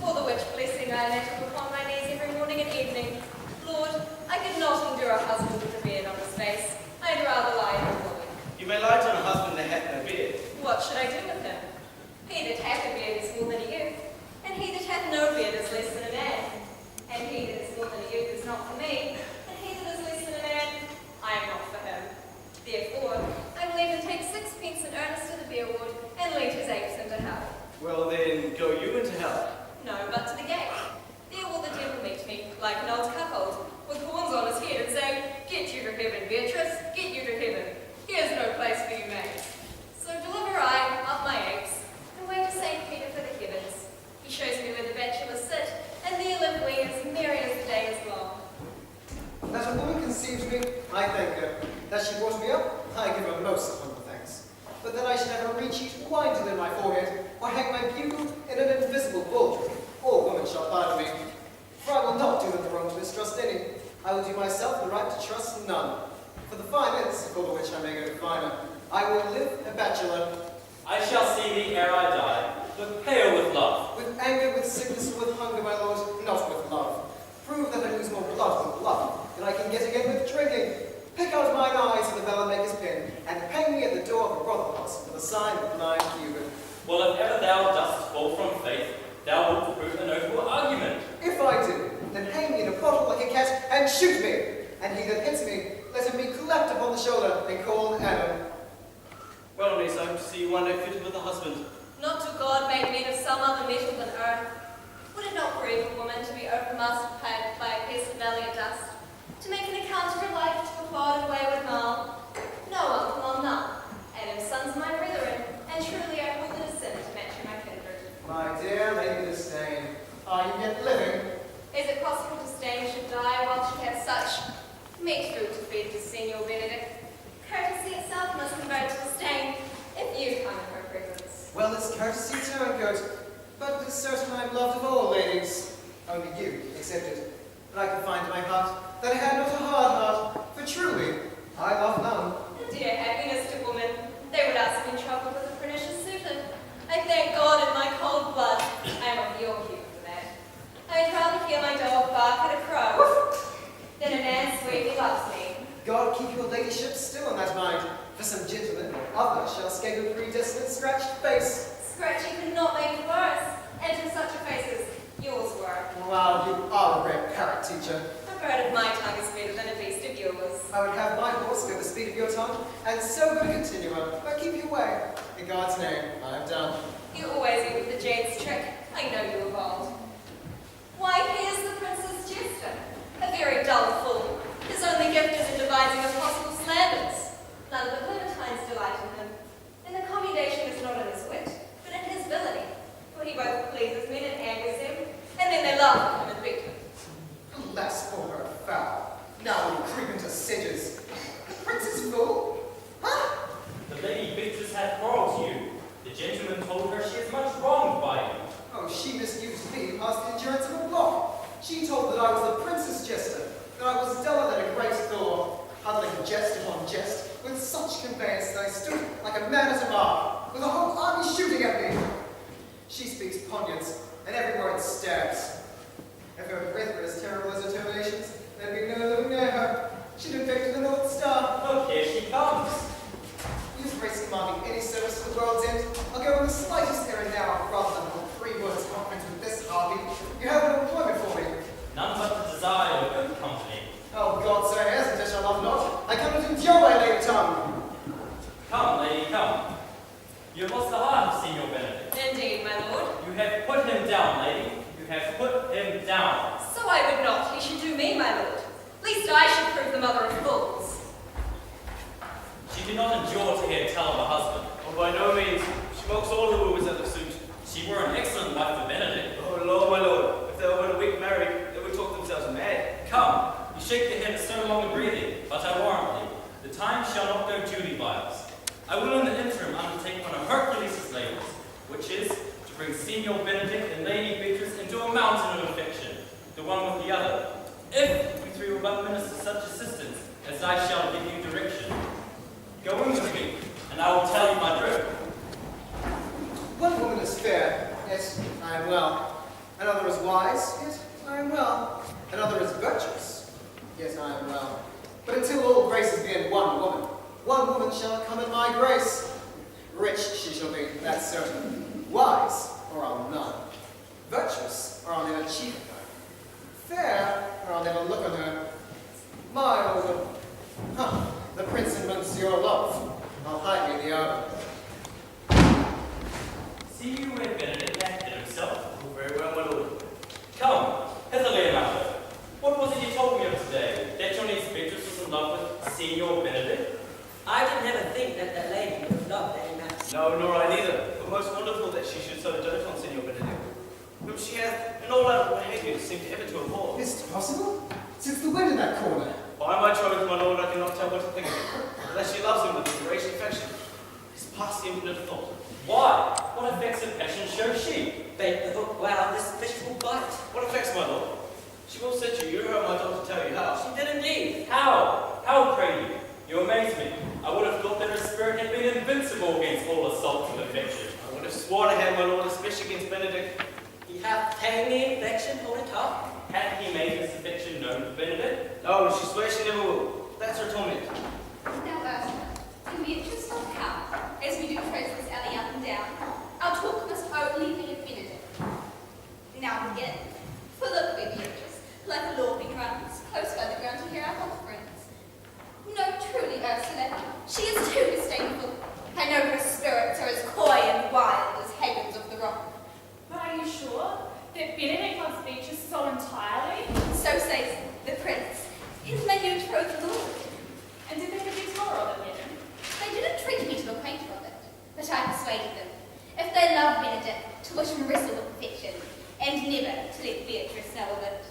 For the which blessing I lay upon my knees every morning and evening. Lord, I could not endure a husband with a beard on his face. I'd rather lie in a woman. You may lie to a husband that hath no beard. What should I do with him? He that hath a beard is more than a youth, and he that hath no beard is less than a man. And he that is more than a youth is not for me, and he that is less than a man, I am not for him. Therefore, I will even take 6p in earnest to the beer ward, and lead his apes into hell. Well then, go you into hell. No, but to the gate. There will the devil meet me, like an old cuckold, with horns on his head, and say, "Get you to heaven, Beatrice, get you to heaven. Here's no place for you maids." So deliver I up my apes, and way to St. Peter for the heavens. He shows me where the bachelors sit, and there live we as merry as the day is long. That a woman conceives me, I thank her. That she brought me up, I give her most humble thanks. But that I should have a reed sheet winded in my forehead, or hang my bugle in an invisible bulge, all women shall pardon me. For I will not do them the wrong to mistrust any. I will do myself the right to trust none. For the fine is, for the which I may go finer, I will live a bachelor. I shall see thee ere I die, but pale with love. With anger, with sickness, or with hunger, my lord, not with love. Prove that I lose more blood than blood, than I can get again with drinking. Pick out mine eyes in the bell-maker's pin, and hang me at the door of a brothel house for the sign of blind Cuban. Well, if ever thou dost fall from faith, thou wilt prove a notable argument. If I do, then hang me in a bottle like a cat, and shoot me. And he that hits me, let him be clapped upon the shoulder, and called Adam. Well, niece, I hope to see you one day fitted with a husband. Not to God made men of some other metal than earth. Would it not grieve a woman to be overmastered by a piece of valley of dust? To make an account of her life to a flawed and wayward marl? No, uncle, I'm not. Adam's sons are my brethren, and truly I hold it a sin to mention my kindred. My dear Lady Disdain, are you yet living? Is it possible Disdain should die while she has such meat food to feed to Signor Benedick? Courtesy itself must convert to disdain if you come in her presence. Well, it's courtesy too and good, but it is certain I am loved of all ladies, only you excepted. But I can find in my heart that I had not a hard heart, for truly I love none. Dear happiness to woman, they would ask me in trouble with a pernicious suitor. I thank God in my cold blood I am of your hue for that. I'd rather hear my dog bark at a crow than a man sweetly loves me. God keep your ladyship still in that mind, for some gentlemen other shall escape a predestined scratched face. Scratching could not make it worse, and to such a face as yours were. Wow, you are a great parrot teacher. A bird of my tongue is better than a beast of yours. I would have my horse go the speed of your tongue, and so good a continuum, but keep your way. In God's name, I have done. You always eat with the jade's trick. I know you are bold. Why, here's the prince's jester, a very dull fool. His only gift is in devising of possible slanders. None but libertines delight in him. And the commendation is not in his wit, but in his villainy. For he both pleases men and angers them, and then they laugh at him and beat him. Alas for her foul. Now we creep into sedges. The prince is fool? Huh? The Lady Beatrice had quarrelled you. The gentleman told her she is much wronged by you. Oh, she misused me past the endurance of a block. She told that I was the prince's jester, that I was duller than a great Thor, huddling jest upon jest, with such conveyance that I stood like a man at a mark, with a whole army shooting at me. She speaks poignance, and every word stabs. If her breath were as terrible as her terminations, there'd be no living near her. She'd infected the North Star. Look, here she comes. Use grace commanding any service to the world's end. I'll go on the slightest errand now, rather than hold 3 words conference with this harpy. You have no employment for me. None but the desire of good company. Oh God, sir, here's a dish I love not. I cannot endure my lady tongue. Come, lady, come. You have lost the heart of Signor Benedick. Indeed, my lord. You have put him down, lady. You have put him down. So I would not he should do me, my lord. Least I should prove the mother of fools. She could not endure to hear tell of a husband. Oh, by no means. She mocks all the wooers out of suit. She were an excellent wife for Benedick. Oh, Lord, my lord. If they were but a week married, they would talk themselves mad. Come, you shake the head so long a breathing, but I warrant thee, the time shall not go duty by us. I will in the interim undertake one of Hercules' labors, which is to bring Signor Benedick and Lady Beatrice into a mountain of affection, the one with the other, if we three will but minister such assistance as I shall give you direction. Go in with me, and I will tell you my drift. One woman is fair. Yes, I am well. Another is wise, yet I am well. Another is virtuous, yet I am well. But until all graces be in one woman shall come in my grace. Rich she shall be, that's certain. Wise, or I'll none. Virtuous, or I'll never cheat of her. Fair, or I'll never look on her. Mild, the prince and monsieur love. I'll hide me in the arbor. See you where Benedick acted himself. Oh, very well, my lord. Come, hither, Leonato. What was it you told me of today? That your niece Beatrice was in love with Signor Benedick? I did never think that that lady would have loved any man. No, nor I neither. But most wonderful that she should so dote on Signor Benedick, whom she hath in all out behaviour seemed ever to abhor. Is it possible? Since the wind in that corner. By my troth, my lord, I cannot tell what to think of it. Unless she loves him with a great affection. It's past the infinite thought. Why? What effects of passion shows she? Bait the hook, wow, this fish will bite. What effects, my lord? She will set you. You heard my daughter tell you how. She did indeed. How? How, pray you? You amaze me. I would have thought that her spirit had been invincible against all assaults of affection. I would have sworn I had, my lord, especially against Benedick. He hath taken the infection, hold it up. Had he made this affection known to Benedick? No, she swears she never will. That's her torment. Now, Ursula, to Beatrice not come, as we do trace this alley up and down. Our talk must only be of Benedick. Now begin. For look, we Beatrice, like a lord runs, close by the ground to hear our conference. No, truly, Ursula, she is too disdainful. I know her spirits are as coy and wild as Hagans of the rock. But are you sure that Benedick loves Beatrice so entirely? So says the prince, his my new betrothed lord. And did they give you tour of it, then? They didn't treat me to acquaint with it, but I persuaded them, if they love Benedick, to wish him wrestle with affection, and never to let Beatrice know of it.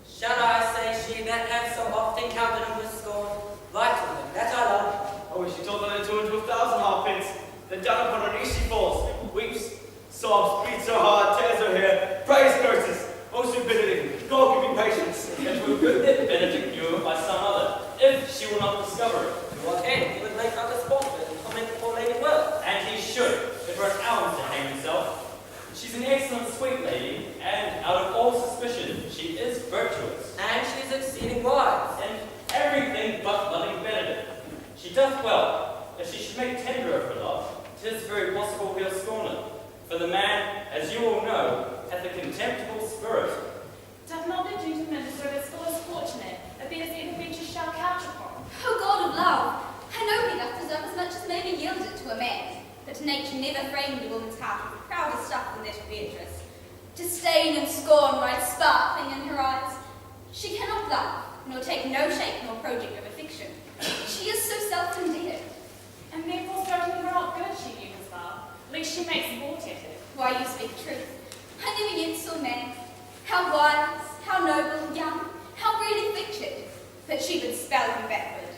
Shall I say she that hath so often counted him with scorn? Right to him, that I love. Oh, she told her to 1,000 halfpence. Then down upon her knees she falls, weeps, sobs, beats her heart, tears her hair, prays, curses. Oh, Sir Benedick, God give me patience. It were good that Benedick knew it by some other, if she will not discover it. What end? He would make her responsible and comment before Lady Will. And he should, if her hours to hang himself. She's an excellent sweet lady, and out of all suspicion, she is virtuous. And she is exceeding wise. And everything but loving Benedick. She doth well. If she should make tender of her love, 'tis very possible he'll scorn it. For the man, as you all know, hath a contemptible spirit. Doth not the gentleman deserve as full as fortunate, if there is either Beatrice shall couch upon? O God of love, I know he doth deserve as much as may be yielded to a man, but nature never framed a woman's heart with prouder stuff than that of Beatrice. Disdain and scorn rise sparkling in her eyes. She cannot love, nor take no shape nor project of affection. She is so self-endeared. And therefore certainly not good she knew his love, lest she make sport at it. Why, you speak truth. I never yet saw man. How wise, how noble, young, how really featured. But she would spell him backward.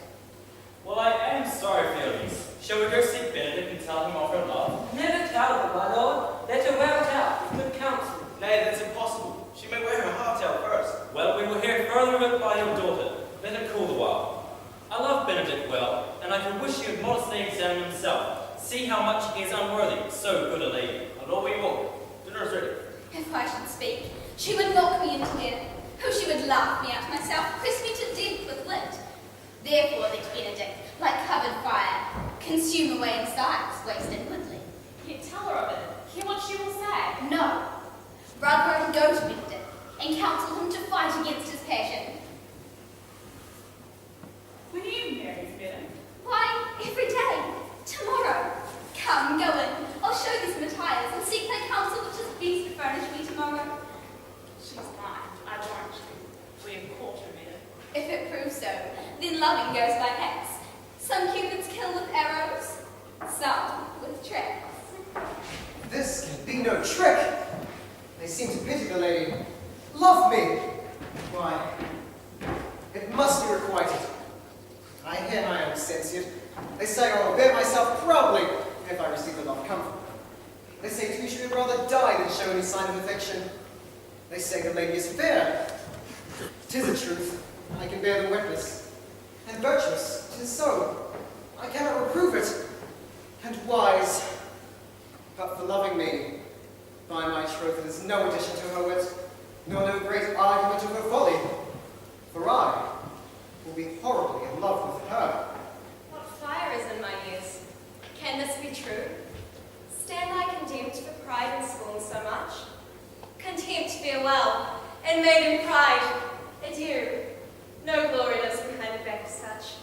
Well, I am sorry for your niece. Shall we go seek Benedick and tell him of her love? Never tell her, my lord. Let her wear it out with good counsel. Nay, that's impossible. She may wear her heart out first. Well, we will hear further of it by your daughter. Let her cool the while. I love Benedick well, and I can wish he would modestly examine himself. See how much he is unworthy of so good a lady. My lord, we will. Dinner is ready. If I should speak, she would knock me into death. Oh, she would laugh me out myself, press me to death with wit. Therefore let Benedick, like covered fire, consume away in sighs, waste inwardly. Yet tell her of it. Hear what she will say. No. Rather I would go to Benedick and counsel him to fight against his passion. When are you married, Verdon? Why, every day. Tomorrow. Come, go in. I'll show you some attires and seek thy counsel which is best to furnish me tomorrow. She's mine, I warrant you. We have caught her, Verdon. If it proves so, then loving goes by packs. Some cupids kill with arrows, some with tricks. This can be no trick. They seem to pity the lady. Love me. Why, it must be requited. I hear I am censured. They say I will bear myself proudly if I receive the love comfort. They say too she would rather die than show any sign of affection. They say the lady is fair. 'Tis the truth. I can bear the witness. And virtuous, 'tis so. I cannot reprove it. And wise, but for loving me, By my troth, it is no addition to her wit, nor no great argument of her folly. For I will be horribly in love with her. What fire is in my ears? Can this be true? Stand I condemned for pride and scorn so much? Contempt, farewell, and maiden pride, adieu. No glory lives behind the back of such.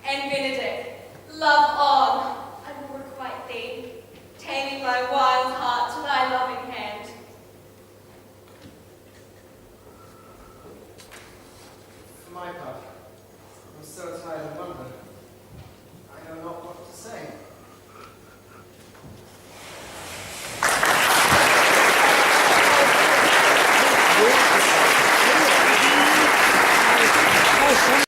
And Benedick, love on, I will requite thee, taming my wild heart to thy loving hand. For my part,